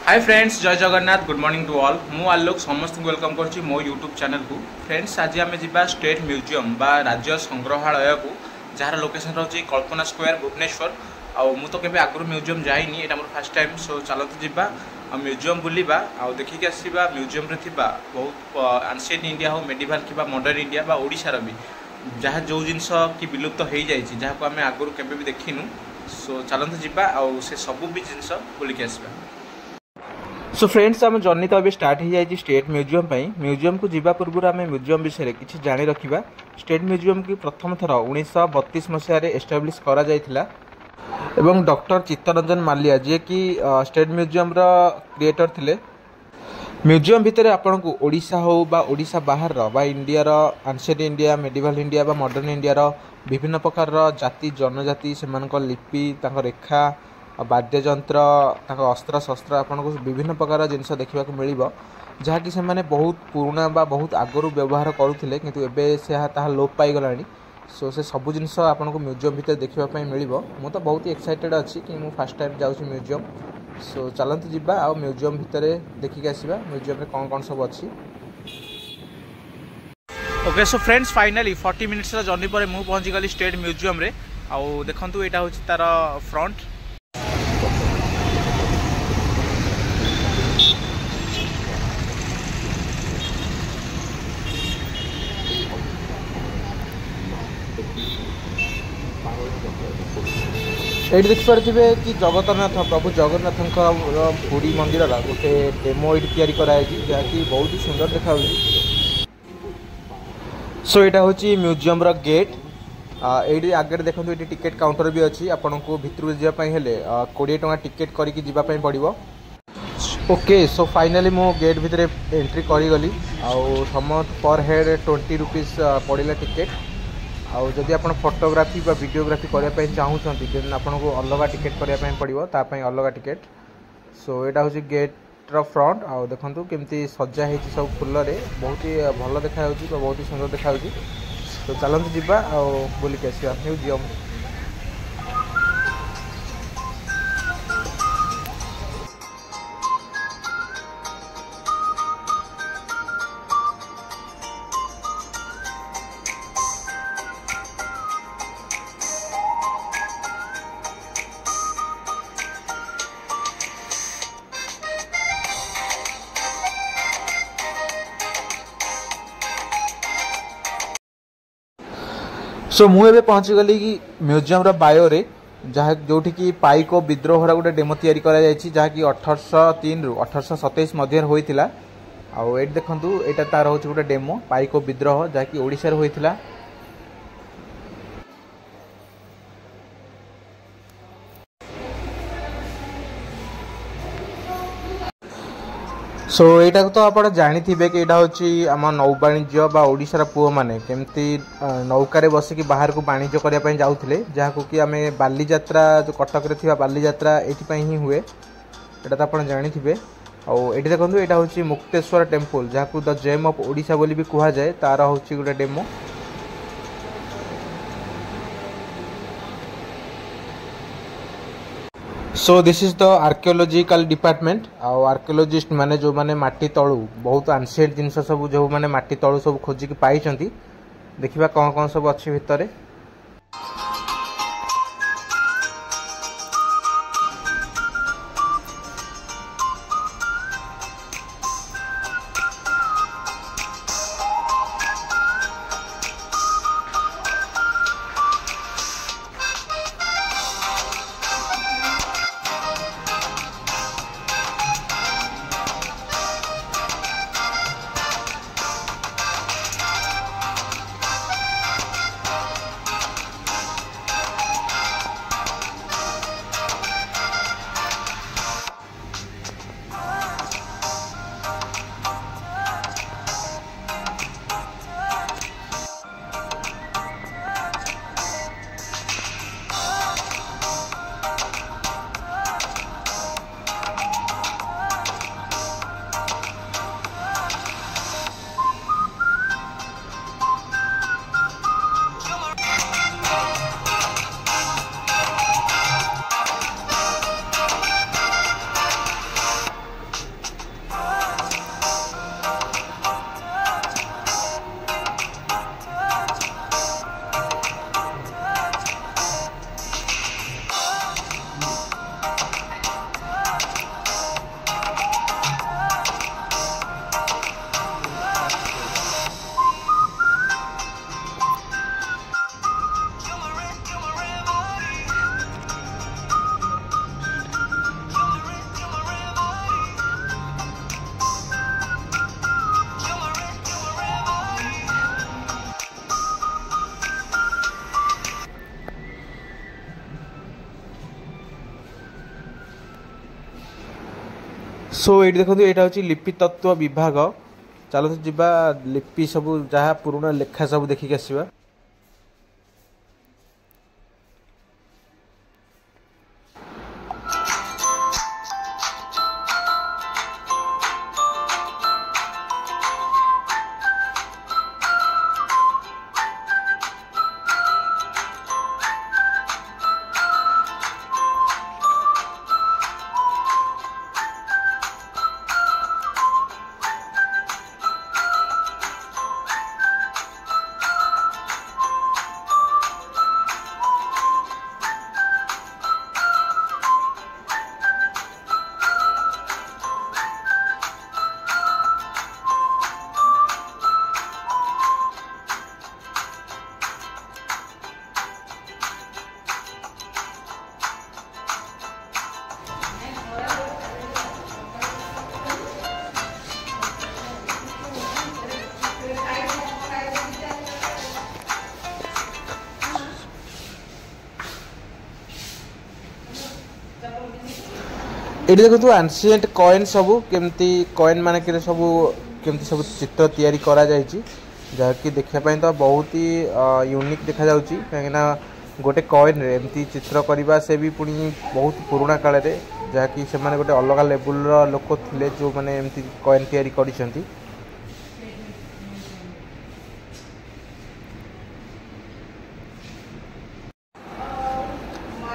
हाय friends, जय Jagannath. Good morning to all. मु आलोक समस्त वेलकम करुच्ची मो यूट्यूब चैनल को। फ्रेंड्स, आज आम जा स्टेट म्यूजियम बा राज्य संग्रहालय को, जार लोकेशन रही कल्पना स्क्वायर भुवनेश्वर। मु तो केबे आगु म्यूजियम जाइनी, एटा मोर फर्स्ट टाइम। सो चलते जीवा म्यूजियम बुलिबा आ देखिक आसवा म्यूजियम रे थिबा बहुत एंशिएंट इंडिया हो मेडिवल कि मॉडर्न इंडिया बा ओडिशार भी जहाँ जो जिनस कि विलुप्त हो जाइए जहाँ को आम आगु केबे भी देखिनु। सो चलते जीवा आ से सबू भी जिनस बुलिक आसवा। सो फ्रेंड्स, आम जर्नी तो अभी स्टार्ट हो जाए स्टेट म्यूजियम म्यूजियम को जीवा पूर्व आम म्यूजियम विषय किसी जानी रखा। स्टेट म्यूजियम की प्रथम थर 1932 मसीह एस्टाब्लीश करा जायथिला एवं डॉक्टर चित्तरंजन मालिया जी कि स्टेट म्यूजियम रो क्रिएटर थिले। म्यूजियम भितर आपन को ओडिशा हो बा ओडिशा बाहर बा इंडिया रो एंशिएंट इंडिया मेडिवल इंडिया बा मॉडर्न इंडिया रो विभिन्न प्रकार जाति जनजाति से लिपि रेखा वाद्ययंत्र अस्त्र शस्त्र आपन को विभिन्न प्रकार जिनस देखा मिल जहाँकि से माने बहुत पुराना बा बहुत आगरू व्यवहार करुले किंतु एबे से लोप पाईगला। सो से सबू जिनस आपन को म्यूजियम भितर देखापी मिल। मु तो बहुत ही एक्साइटेड अच्छी कि मु फर्स्ट टाइम जाऊँ म्यूजियम। सो चलते जीवा आ म्यूजियम भितर देखिक आसवा म्यूजियम में कौन कौन सब अच्छी। Okay, so friends, finally 40 minutes journey पर मु पहुंची गली स्टेट म्यूजियम रे। आउ देखंतु एटा होची तार फ्रंट। ये देखिपे कि जगन्नाथ प्रभु जगन्नाथ पुरी मंदिर गोटे डेमो ये कराई जहाँकि बहुत ही सुंदर देखा। सो यहाँ हूँ म्यूजियम गेट। ये आगे देखो ये टिकेट काउंटर भी अच्छी। आपन को भितर जावाई 20 टଙ୍କା टिकेट करके जीवाई पड़ो। ओके, सो फाइनली मो गेट भितर एंट्री करी आउ समस्त पर हेड 20 रुपीज पड़ा टिकेट। आउ जदि आप फोटोग्राफी बा वीडियोग्राफी करने चाहूँगी देन आपन को अलग टिकेट करने पड़ो, तापाई अलग टिकेट। सो यहाँ हूँ गेट्र फ्रंट। आउ देखो केमती सजा है सब फुल रे बहुत ही भल देखा, बहुत ही सुंदर देखा। तो चलते जीवा बुलिक आसवा म्यूजियम। सो मुझे पहुंची गली कि म्यूजियम बायो रे जहाँ जो पाइक विद्रोहर गोटे डेमो तैयारी जहाँकि 1803 रु 1827 मध्य होता। आउ ये देखूँ यहाँ तार हूँ गोटे डेमो पाइक विद्रोह जहाँकि ओडिशा होता। सो यहाँ तो आप जाथे कि यहाँ हूँ आम नौ वाणिज्य बा ओडिशार पुओ मैंने केमती नौकार बसिक बाहर को वाणिज्य करने जाऊे जहाँ कि आम बालीजात्रा जो कटक थी बालीजात्रा ये ही हुए। यहाँ तो आप जाथे। आउ ये देखो यहाँ हूँ मुक्तेश्वर टेम्पल जहाँ को द जेम ऑफ ओडिशा बोली भी कह जाए, तार हूँ गोटे demo. So this is the archaeological department. Archaeologist माने जो माने माटी तलू बहुत एंशिएंट जिनस सब जो माने माटी तलू सब खोजिक पाई देखिबा कौन कौन सब अच्छी भितर। सो ये देखो यहाँ हूँ लिपि तत्व विभाग। चलो जीवा लिपि सब जहाँ पुराना लेखा सब देखिक आसवा। ये देखो एंशिएंट कॉइन सब केमती कॉइन मान के सब केमती सब चित्र तैयारी करा जायछि जहाँकि देखापी तो बहुत ही यूनिक देखा जाउछि कहीं गोटे कॉइन रे एमती चित्र करवा से भी पुणी बहुत पुराना काल रे जहाँकि से माने गोटे अलग लेवल लोक थिले जो माने एमती कॉइन तैयारी करिसेंती।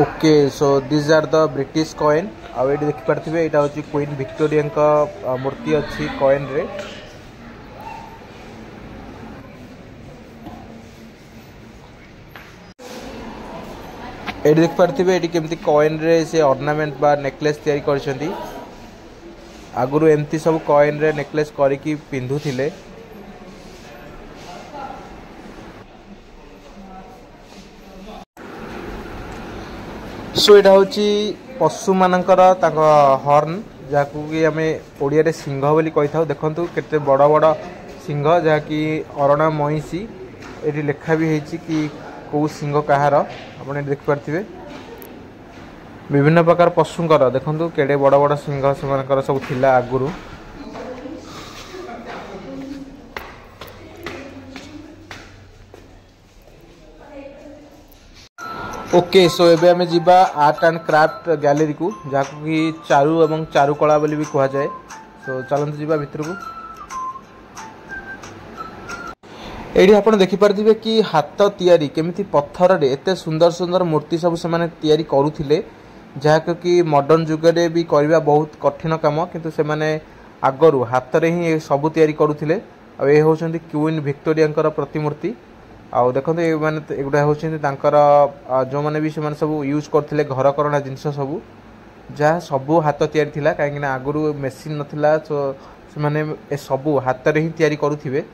Okay so this are the British coin आ ये देखिपे यहाँ हूँ क्वीन विक्टोरिया मूर्ति अच्छी कॉइन रे। ये देखिपे ये केमती कॉइन रे से ऑर्नामेंट बा नेकलेस तैयारी करछंती। आगुरु एमती सब कॉइन रे नेकलेस करिकी पिंधुथिले। सो यहाँ हूँ पशु मानकर हॉर्न जहाँकू कि आम ओडिया रे सिंह बोली कही था। देखो केते बड़ बड़ सिंह जहाँकि अरणा महिषी ये लेखा भी है कि कौ सिंह कहार आप देखिपे। विभिन्न प्रकार पशुंकर देखो केड़े बड़ बड़ सिंह से सब थिला आगुरु। ओके सो एबे हमें जीवा आर्ट एंड क्राफ्ट गैलरी को जहाँ कि चारु एवं चारुकला बोली भी कहा जाए। सो चलते जीवा भितर को। एठी आपण देखि पारथिबे कि हाथ तैयारी केमिति पत्थर रे एते सुंदर सुंदर मूर्ति सब से माने तैयारी करूथिले जहाँ कि मॉडर्न जुग रे भी करबा बहुत कठिन काम किंतु से माने आगरु हाथ रे ही सब तैयारी करूथिले। आ ए होचंती क्वीन विक्टोरिया प्रतिमूर्ति। आउ देखो ये माने एगुड़ा होचंती तांकर जो माने भी से माने सब यूज करथिले घर करना जिंस सब जहाँ सब हाथ तैयारी थिला कहीं आगरु मेसीन नथिला तो से माने ए सब हाथ रे ही तैयारी करूथिबे।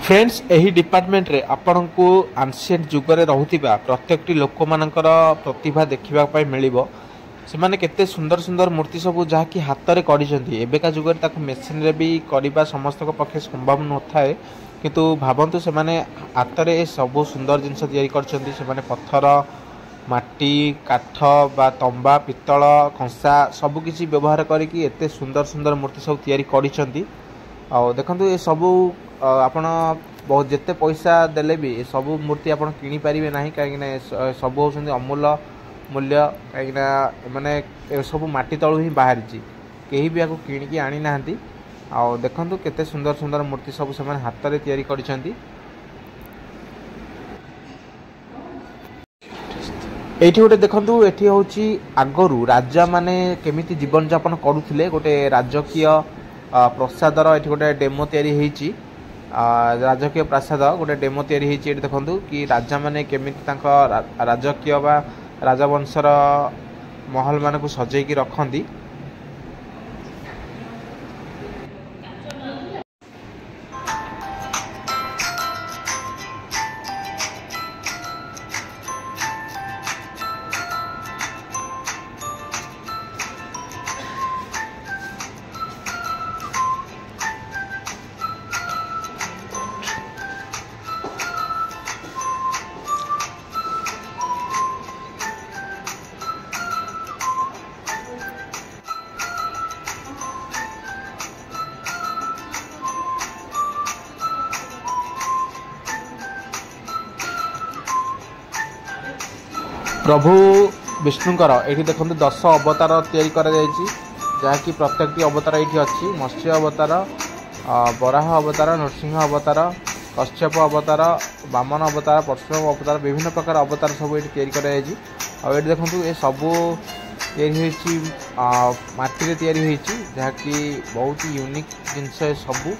फ्रेंड्स यही डिपार्टमेंट रे आपण को आंशियंट जुगरे रहुतिबा प्रत्येकटी लोक मानकर प्रतिभा देखा मिलिबो। सेमाने केते सुंदर सुंदर मूर्ति सब जहाँकि हाथ में कर एବେका जुगरे ताकू मेसीन रे भी करबा समस्त पक्षे संभव न थाए किंतु भावंतु से माने हाथ में सब सुंदर जिनस तैयारी करछंती से माने पत्थर माटी काठ बा तंबा पितल कंसा सबकिछि व्यवहार करके एते सुंदर सुंदर मूर्ति सब तैयारी करिसंती। आ देखंतु ए सबु आपण बहुत जिते पैसा देले भी ए सबु मूर्ति आपण किनी परिबे नाही कहीं सब होउछंती अमूल्य मूल्य कहीं माने ए सबु माटी तळु ही बाहर जी केही भी आको किनिकी आनी नाहंती। आ देखंतु केते सुंदर सुंदर मूर्ति सब से माने हाथ रे तैयारी करिसंती। एठी गोटे देखंतु एठी होची आगरु राजा माने केमिति जीवन यापन करूथिले गोटे राजकीय प्रसादर एठी गोटे डेमो तैयारी हेची। राजकीय प्रसाद गोटे डेमो तैयारी हेची। एठी देखंतु कि राजा माने केमिति तांका राजकीय बा राजवंशर महल मान को सजै की रखंती। प्रभु विष्णुकर ये देखो 10 अवतार तैयारी करा जायछि जहाँकि प्रत्येक अवतार ये अच्छी मत्स्य अवतार बराह अवतार नरसिंह अवतार कश्यप अवतार वामन अवतार परशुराम अवतार विभिन्न प्रकार अवतार सब ये तैयारी करा जायछि। आ ये देखो ये सबू तैयारी माटी तैयारी होती जहाँकि बहुत यूनिक जिनस सबू।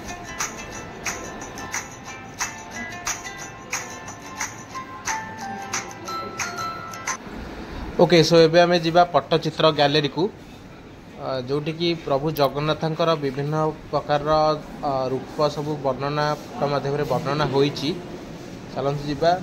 ओके सो एबे आमे जिबा पट्टचित्र गैलरी को जोटी कि प्रभु जगन्नाथंकर विभिन्न प्रकार रूप सब वर्णना माध्यम वर्णना होईची। चलନ୍ତୁ जिबा।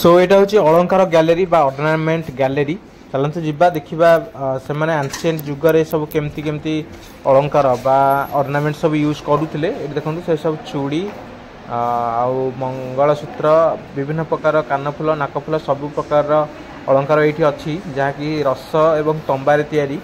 सो यहाँ हूँ अलंकार गैलेरी बा ऑर्नामेंट गैलेरी चलते जावा देखा से एंशिएंट जुगर सब केमती केमती अलंकार बा ऑर्नामेंट सब यूज करुले देखो से सब चूड़ी आउ मंगलसूत्र विभिन्न प्रकार कानफुल नाकफुल सब प्रकार अलंकार ये अच्छी जहाँकि रस एवं तंबारे तैयारी।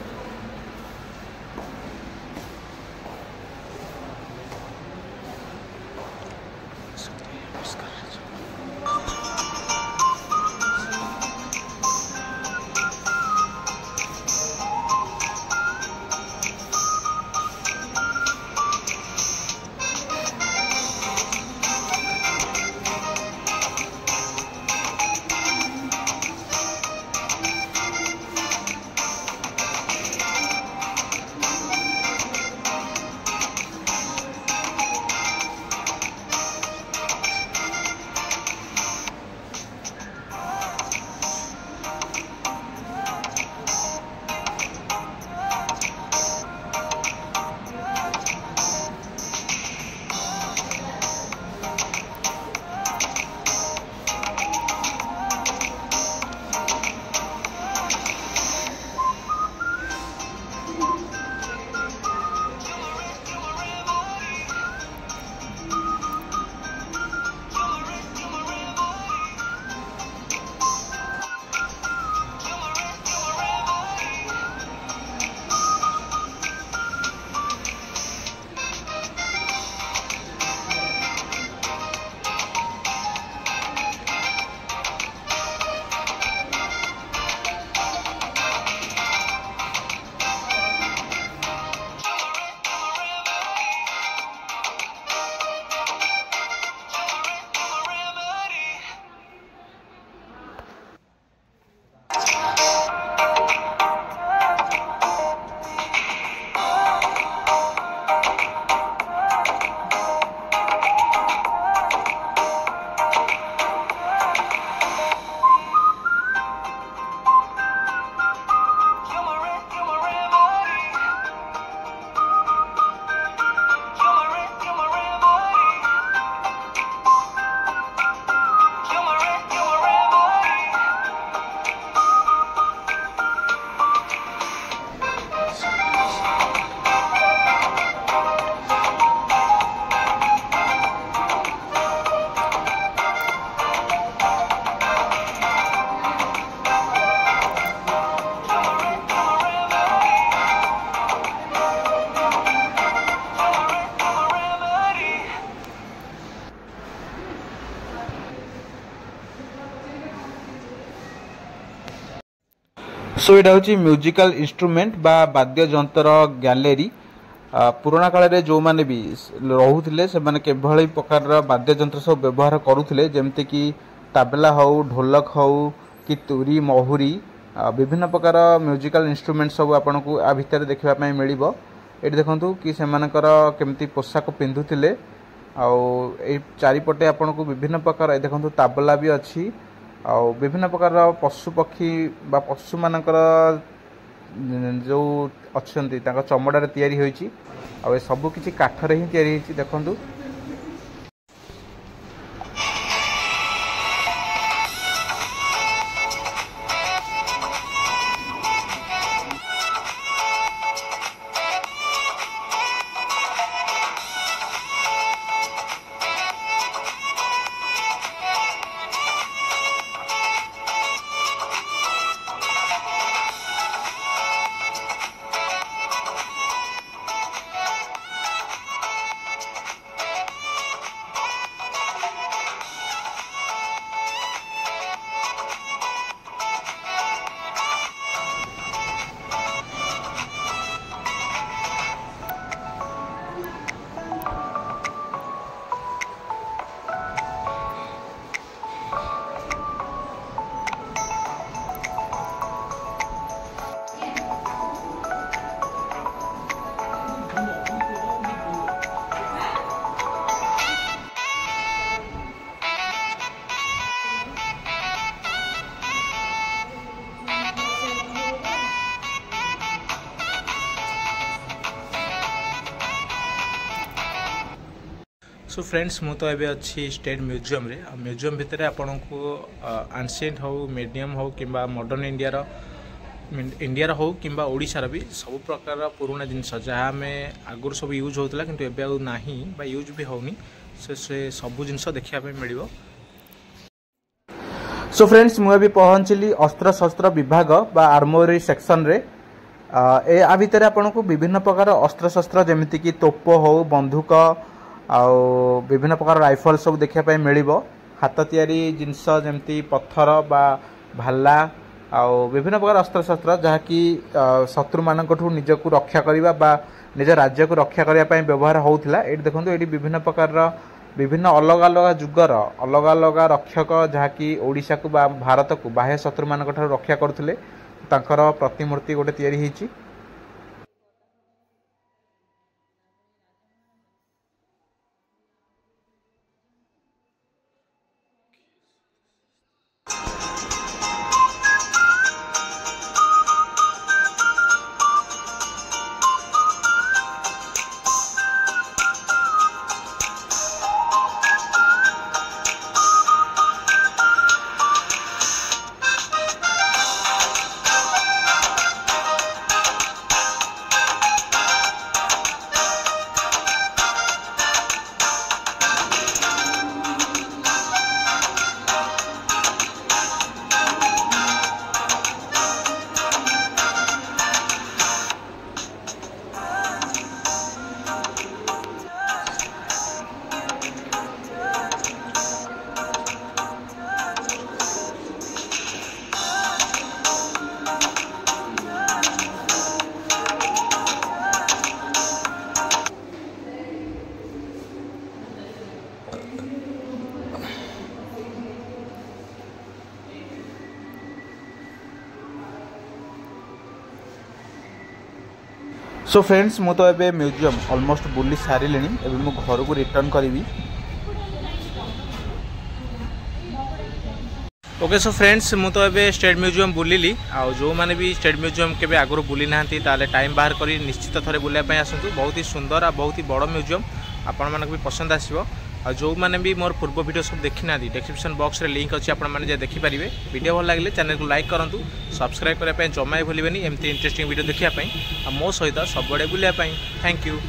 सो यहाँ हूँ म्यूजिकल इंस्ट्रूमेंट बा वाद्य जंतर गैलेरी पुराणा काल में जो मैंने भी रोते से प्रकार वाद्य जंत्र सब व्यवहार करुले जमती कि ताबला हो ढोलक हो कि तुरी महुरी विभिन्न प्रकार म्यूजिकल इंस्ट्रूमेंट सब आपन को आ भितर देखापी मिल ये देखु कि केमती पोशाक पिंधुले चारिपटे आपन को विभिन्न प्रकार देखो ताबला भी अच्छी आउ विभिन्न प्रकार पशु पक्षी बा पशु मानकर जो अच्छा चमड़ार तैयारी होइछि आ ए सब किछि काठरे ही तैयारी होइछि देखंतु। सो फ्रेंड्स मु तो एबे अच्छी स्टेट म्यूजियम रे म्यूजियम भितर आपन को एंशिएंट हो मीडियम हो किंबा मॉडर्न इंडिया हो किंबा ओडिशार भी सब प्रकार पुराना जिनस जहाँ आम आगुरी सब यूज होता किंतु एबे आ नाही बा यूज भी होनी से सब जिनस देखा मिल। सो फ्रेंड्स मुझे पहुंचली अस्त्र शस्त्र विभाग बा आर्मोरी सेक्शन रे आ भितर आपन को विभिन्न प्रकार अस्त्र शस्त्र जमिति कि तोप हो बंदूक आउ विभिन्न प्रकार राइफल सब देखा मिल हाथ तैयारी जिनस जमती पत्थर बा भाला आउ विभिन्न प्रकार अस्त्र शस्त्र जहाँकि शत्रु मानकठू निजक रक्षा करने बा निज राज्य को रक्षा करने व्यवहार होता। ये देखो ये विभिन्न प्रकार विभिन्न अलग अलग जुगर अलग अलग रक्षक जहाँकि ओडिशा को बा भारत को बाह्य शत्रु मानक ठाରୁ रक्षा करथिले तांकर प्रतिमूर्ति गोटे तैयारी होईची। सो फ्रेंड्स मु तो एबे म्यूजियम ऑलमोस्ट बुली सारे एबे मु घर को रिटर्न करी। ओके सो फ्रेंड्स मु तो एबे स्टेट म्यूजियम बुलिली आ जो माने भी स्टेट म्यूजियम केबे आगरो बुली नांती ताले टाइम बाहर करी निश्चित थरे बुलिया पय आसंतु। बहुत ही सुंदर आ बहुत ही बड़ म्यूजियम आपण मानक भी पसंद आसीबो। आ जो माने भी मोर पूर्व वीडियो सब देखि ना दी डिस्क्रिप्शन बॉक्स रे लिंक अछि आपण माने जे देखि परिबे। वीडियो भल लागले चैनल को लाइक करंतु सब्सक्राइब करे पय जमाय भूलिबेनी एमती इंटरेस्टिंग वीडियो देखिया पय आ मो सहित सब बडे बुलिया पय। Thank you.